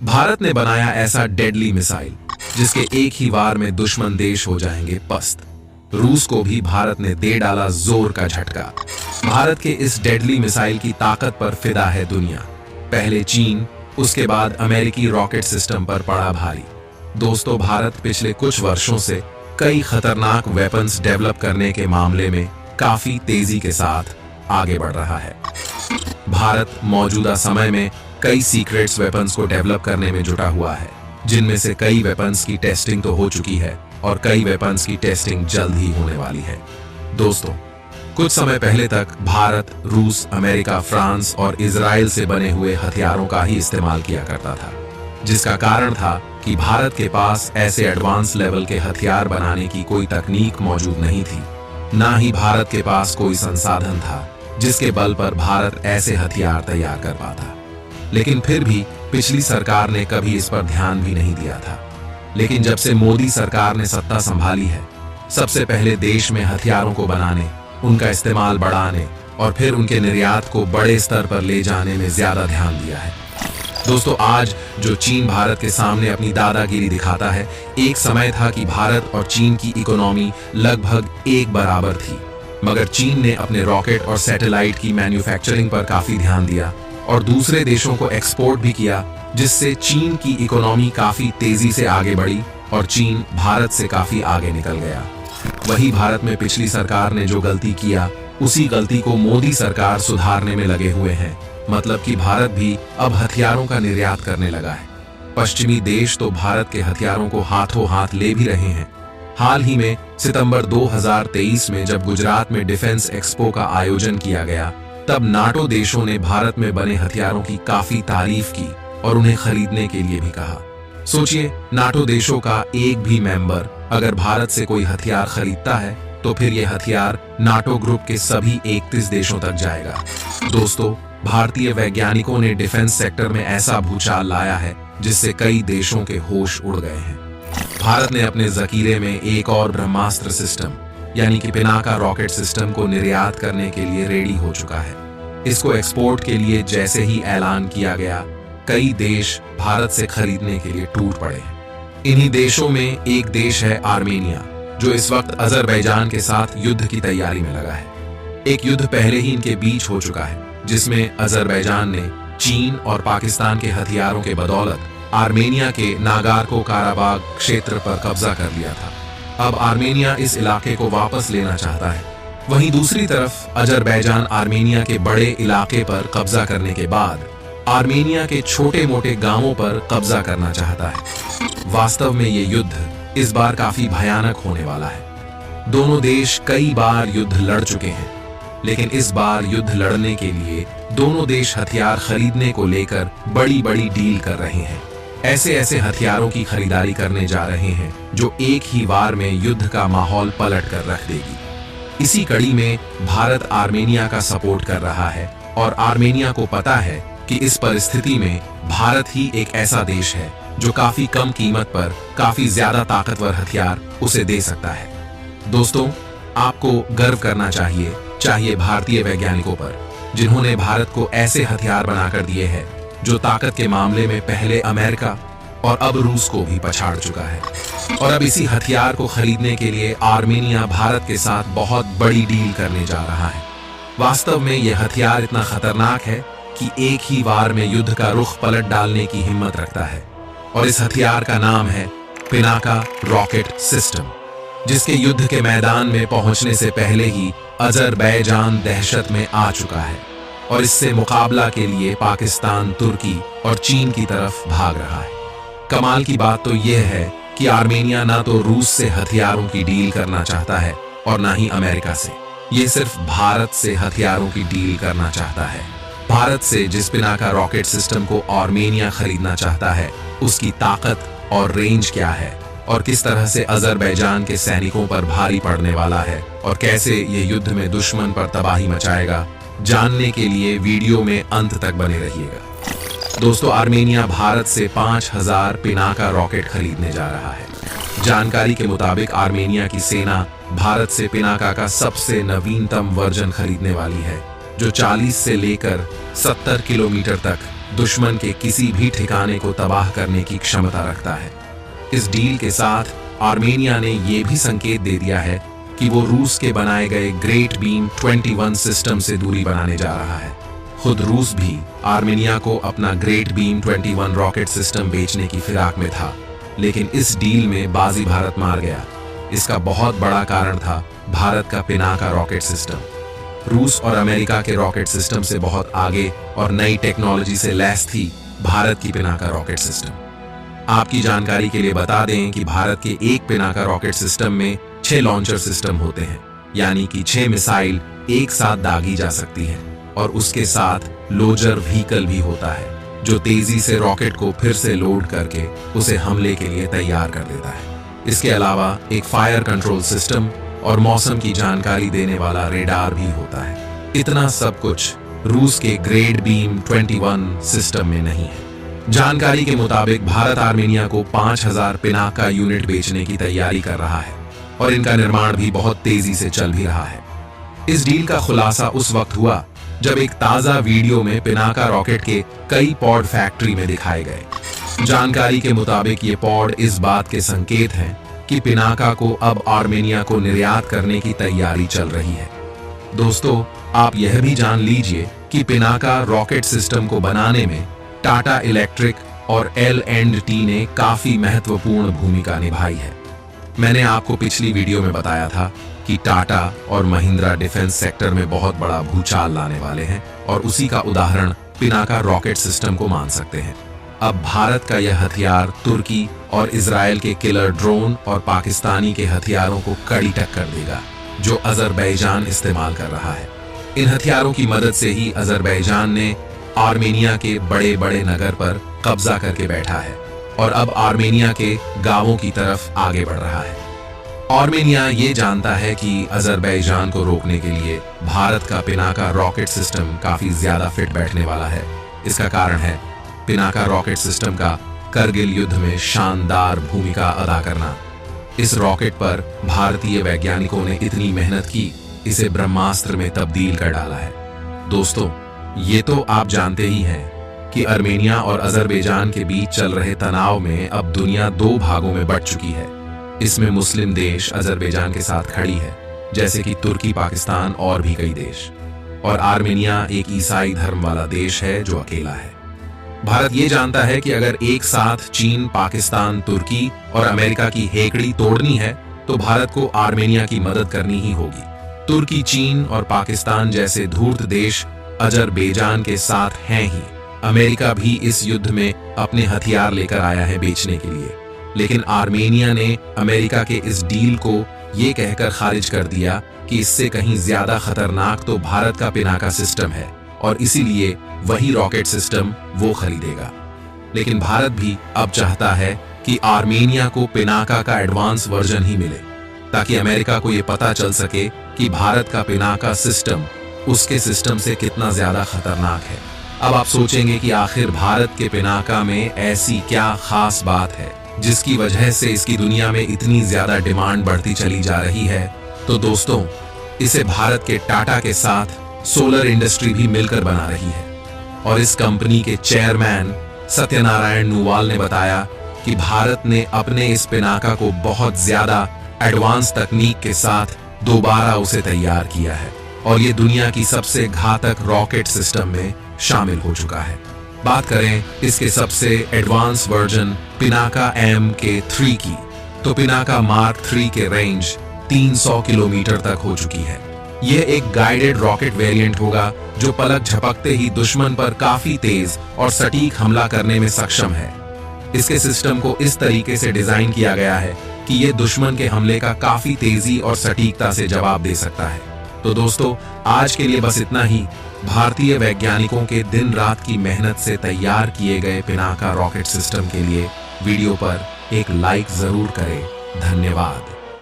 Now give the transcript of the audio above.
भारत ने बनाया ऐसा डेडली मिसाइल जिसके एक ही वार में दुश्मन देश हो जाएंगे पस्त। रूस को भी भारत ने दे डाला जोर का झटका। भारत के इस डेडली मिसाइल की ताकत पर फिदा है दुनिया। पहले चीन, उसके बाद अमेरिकी रॉकेट सिस्टम पर पड़ा भारी। दोस्तों, भारत पिछले कुछ वर्षों से कई खतरनाक वेपन्स डेवलप करने के मामले में काफी तेजी के साथ आगे बढ़ रहा है। भारत मौजूदा समय में कई सीक्रेट्स वेपन्स को डेवलप करने में जुटा हुआ है, जिनमें से कई वेपन्स की टेस्टिंग तो हो चुकी है और कई वेपन्स की टेस्टिंग जल्द ही होने वाली है। दोस्तों, कुछ समय पहले तक भारत रूस, अमेरिका, फ्रांस और इजराइल से बने हुए हथियारों का ही इस्तेमाल किया करता था, जिसका कारण था कि भारत के पास ऐसे एडवांस लेवल के हथियार बनाने की कोई तकनीक मौजूद नहीं थी। ना ही भारत के पास कोई संसाधन था जिसके बल पर भारत ऐसे हथियार तैयार कर पाता। लेकिन फिर भी पिछली सरकार ने कभी इस पर ध्यान भी नहीं दिया था। लेकिन जब से मोदी सरकार ने सत्ता संभाली है, सबसे पहले देश में हथियारों को बनाने, उनका इस्तेमाल बढ़ाने और फिर उनके निर्यात को बड़े स्तर पर ले जाने में ज्यादा ध्यान दिया है। दोस्तों, आज जो चीन भारत के सामने अपनी दादागिरी दिखाता है, एक समय था कि भारत और चीन की इकोनॉमी लगभग एक बराबर थी, मगर चीन ने अपने रॉकेट और सैटेलाइट की मैन्युफैक्चरिंग पर काफी ध्यान दिया और दूसरे देशों को एक्सपोर्ट भी किया, जिससे चीन की इकोनॉमी काफी तेजी से आगे बढ़ी और चीन भारत से काफी आगे निकल गया। वही भारत में पिछली सरकार ने जो गलती किया, उसी गलती को मोदी सरकार सुधारने में लगे हुए हैं। मतलब कि भारत भी अब हथियारों का निर्यात करने लगा है। पश्चिमी देश तो भारत के हथियारों को हाथों हाथ ले भी रहे हैं। हाल ही में सितंबर 2023 में जब गुजरात में डिफेंस एक्सपो का आयोजन किया गया, तब नाटो देशों ने भारत में बने हथियारों की काफी तारीफ की और उन्हें खरीदने के लिए भी कहा। सोचिए, नाटो देशों का एक भी मेंबर अगर भारत से कोई हथियार खरीदता है तो फिर यह हथियार नाटो ग्रुप के सभी 31 देशों तक जाएगा। दोस्तों, भारतीय वैज्ञानिकों ने डिफेंस सेक्टर में ऐसा भूचाल लाया है जिससे कई देशों के होश उड़ गए हैं। भारत ने अपने जखीरे में एक और ब्रह्मास्त्र सिस्टम यानी कि पिनाका रॉकेट सिस्टम को निर्यात करने के लिए रेडी हो चुका है। इसको एक्सपोर्ट के लिए जैसे ही ऐलान किया गया, कई देश भारत से खरीदने के लिए टूट पड़े हैं। इन्हीं देशों में एक देश है आर्मेनिया, जो इस वक्त अजरबैजान के साथ युद्ध की तैयारी में लगा है। एक युद्ध पहले ही इनके बीच हो चुका है, जिसमें अजरबैजान ने चीन और पाकिस्तान के हथियारों के बदौलत आर्मेनिया के नागार्को काराबाग क्षेत्र पर कब्जा कर लिया था। अब आर्मेनिया इस इलाके को वापस लेना चाहता है। वहीं दूसरी तरफ अजरबैजान आर्मेनिया के बड़े इलाके पर कब्जा करने के बाद आर्मेनिया के छोटे मोटे गांवों पर कब्जा करना चाहता है। वास्तव में ये युद्ध इस बार काफी भयानक होने वाला है। दोनों देश कई बार युद्ध लड़ चुके हैं, लेकिन इस बार युद्ध लड़ने के लिए दोनों देश हथियार खरीदने को लेकर बड़ी बड़ी डील कर रहे हैं। ऐसे ऐसे हथियारों की खरीदारी करने जा रहे हैं जो एक ही वार में युद्ध का माहौल पलट कर रख देगी। इसी कड़ी में भारत आर्मेनिया का सपोर्ट कर रहा है और आर्मेनिया को पता है कि इस परिस्थिति में भारत ही एक ऐसा देश है जो काफी कम कीमत पर काफी ज्यादा ताकतवर हथियार उसे दे सकता है। दोस्तों, आपको गर्व करना चाहिए भारतीय वैज्ञानिकों पर, जिन्होंने भारत को ऐसे हथियार बनाकर दिए हैं जो ताकत के मामले में पहले अमेरिका और अब रूस को भी पछाड़ चुका है। और अब इसी हथियार को खरीदने के लिए आर्मेनिया भारत के साथ बहुत बड़ी डील करने जा रहा है। वास्तव में यह हथियार इतना खतरनाक है कि एक ही वार में युद्ध का रुख पलट डालने की हिम्मत रखता है। और इस हथियार का नाम है पिनाका रॉकेट सिस्टम, जिसके युद्ध के मैदान में पहुंचने से पहले ही अजरबैजान दहशत में आ चुका है और इससे मुकाबला के लिए पाकिस्तान, तुर्की और चीन की तरफ भाग रहा है। कमाल की बात तो यह है कि आर्मेनिया ना तो रूस से हथियारों की डील करना चाहता है और ना ही अमेरिका से। ये सिर्फ भारत से हथियारों की डील करना चाहता है। भारत से जिस पिनाका रॉकेट सिस्टम को आर्मेनिया खरीदना चाहता है, उसकी ताकत और रेंज क्या है और किस तरह से अजरबैजान के सैनिकों पर भारी पड़ने वाला है और कैसे ये युद्ध में दुश्मन पर तबाही मचाएगा, जानने के लिए वीडियो में अंत तक बने रहिएगा। दोस्तों, आर्मेनिया भारत से 5000 पिनाका रॉकेट खरीदने जा रहा है। जानकारी के मुताबिक आर्मेनिया की सेना भारत से पिनाका का सबसे नवीनतम वर्जन खरीदने वाली है, जो 40 से लेकर 70 किलोमीटर तक दुश्मन के किसी भी ठिकाने को तबाह करने की क्षमता रखता है। इस डील के साथ आर्मेनिया ने यह भी संकेत दे दिया है कि वो रूस के बनाए गए ग्रेट बीम 21 सिस्टम से दूरी बनाने जा रहा है। खुद रूस भी आर्मेनिया को अपना ग्रेट बीम 21 रॉकेट सिस्टम बेचने की फिराक में था, लेकिन इस डील में बाजी भारत मार गया। इसका बहुत बड़ा कारण था भारत का पिनाका रॉकेट सिस्टम। रूस और अमेरिका के रॉकेट सिस्टम से बहुत आगे और नई टेक्नोलॉजी से लैस थी भारत की पिनाका रॉकेट सिस्टम। आपकी जानकारी के लिए बता दें कि भारत के एक पिनाका रॉकेट सिस्टम में 6 लॉन्चर सिस्टम होते हैं, यानी कि 6 मिसाइल एक साथ दागी जा सकती हैं, और उसके साथ लोजर व्हीकल भी होता है जो तेजी से रॉकेट को फिर से लोड करके उसे हमले के लिए तैयार कर देता है। इसके अलावा एक फायर कंट्रोल सिस्टम और मौसम की जानकारी देने वाला रेडार भी होता है। इतना सब कुछ रूस के ग्रेट बीम 21 सिस्टम में नहीं है। जानकारी के मुताबिक भारत आर्मेनिया को 5000 पिनाका यूनिट बेचने की तैयारी कर रहा है और इनका निर्माण भी बहुत तेजी से चल भी रहा है। इस डील का खुलासा उस वक्त हुआ जब एक ताजा वीडियो में पिनाका रॉकेट के कई पॉड फैक्ट्री में दिखाए गए। जानकारी के मुताबिक ये पॉड इस बात के संकेत हैं कि पिनाका को अब आर्मेनिया को निर्यात करने की तैयारी चल रही है। दोस्तों, आप यह भी जान लीजिए कि पिनाका रॉकेट सिस्टम को बनाने में टाटा इलेक्ट्रिक और L&T ने काफी महत्वपूर्ण भूमिका निभाई है। मैंने आपको पिछली वीडियो में बताया था कि टाटा और महिंद्रा डिफेंस सेक्टर में बहुत बड़ा भूचाल लाने वाले हैं, और उसी का उदाहरण पिनाका रॉकेट सिस्टम को मान सकते हैं। अब भारत का यह हथियार तुर्की और इजराइल के किलर ड्रोन और पाकिस्तानी के हथियारों को कड़ी टक्कर देगा जो अजरबैजान इस्तेमाल कर रहा है। इन हथियारों की मदद से ही अजरबैजान ने आर्मेनिया के बड़े बड़े नगर पर कब्जा करके बैठा है और अब आर्मेनिया के गांवों की तरफ आगे बढ़ रहा है। आर्मेनिया ये जानता है कि अजरबैजान को रोकने के लिए भारत का पिनाका रॉकेट सिस्टम काफी ज्यादा फिट बैठने वाला है। इसका कारण है पिनाका रॉकेट सिस्टम का करगिल युद्ध में शानदार भूमिका अदा करना। इस रॉकेट पर भारतीय वैज्ञानिकों ने इतनी मेहनत की, इसे ब्रह्मास्त्र में तब्दील कर डाला है। दोस्तों, ये तो आप जानते ही हैं कि आर्मेनिया और अजरबैजान के बीच चल रहे तनाव में अब दुनिया 2 भागों में बंट चुकी है। इसमें मुस्लिम देश अजरबैजान के साथ खड़ी है, जैसे कि तुर्की, पाकिस्तान और भी कई देश, और आर्मेनिया एक ईसाई धर्म वाला देश है जो अकेला है। भारत ये जानता है कि अगर एक साथ चीन, पाकिस्तान, तुर्की और अमेरिका की हेकड़ी तोड़नी है तो भारत को आर्मेनिया की मदद करनी ही होगी। तुर्की, चीन और पाकिस्तान जैसे धूर्त देश अजरबैजान के साथ हैं ही। अमेरिका भी इस युद्ध में अपने हथियार लेकर आया है बेचने के लिए, लेकिन आर्मेनिया ने अमेरिका के इस डील को ये कहकर खारिज कर दिया कि इससे कहीं ज्यादा खतरनाक तो भारत का पिनाका सिस्टम है और इसीलिए वही रॉकेट सिस्टम वो खरीदेगा। लेकिन भारत भी अब चाहता है कि आर्मेनिया को पिनाका का एडवांस वर्जन ही मिले, ताकि अमेरिका को ये पता चल सके कि भारत का पिनाका सिस्टम उसके सिस्टम से कितना ज्यादा खतरनाक है। अब आप सोचेंगे कि आखिर भारत के पिनाका में ऐसी क्या खास बात है जिसकी वजह से इसकी दुनिया में इतनी ज्यादा डिमांड बढ़ती चली जा रही है। तो दोस्तों, इसे भारत के टाटा के साथ सोलर इंडस्ट्री भी मिलकर बना रही है, और इस कंपनी के चेयरमैन सत्यनारायण नुवाल ने बताया कि भारत ने अपने इस पिनाका को बहुत ज्यादा एडवांस तकनीक के साथ दोबारा उसे तैयार किया है और ये दुनिया की सबसे घातक रॉकेट सिस्टम में शामिल हो चुका है। बात करें इसके सबसे एडवांस वर्जन पिनाका MK3 की, तो पिनाका मार्क 3 के रेंज 300 किलोमीटर तक हो चुकी है। यह एक गाइडेड रॉकेट वेरिएंट होगा जो पलक झपकते ही दुश्मन पर काफी तेज और सटीक हमला करने में सक्षम है। इसके सिस्टम को इस तरीके से डिजाइन किया गया है कि यह दुश्मन के हमले का काफी तेजी और सटीकता से जवाब दे सकता है। तो दोस्तों, आज के लिए बस इतना ही। भारतीय वैज्ञानिकों के दिन रात की मेहनत से तैयार किए गए पिनाका रॉकेट सिस्टम के लिए वीडियो पर एक लाइक जरूर करें। धन्यवाद।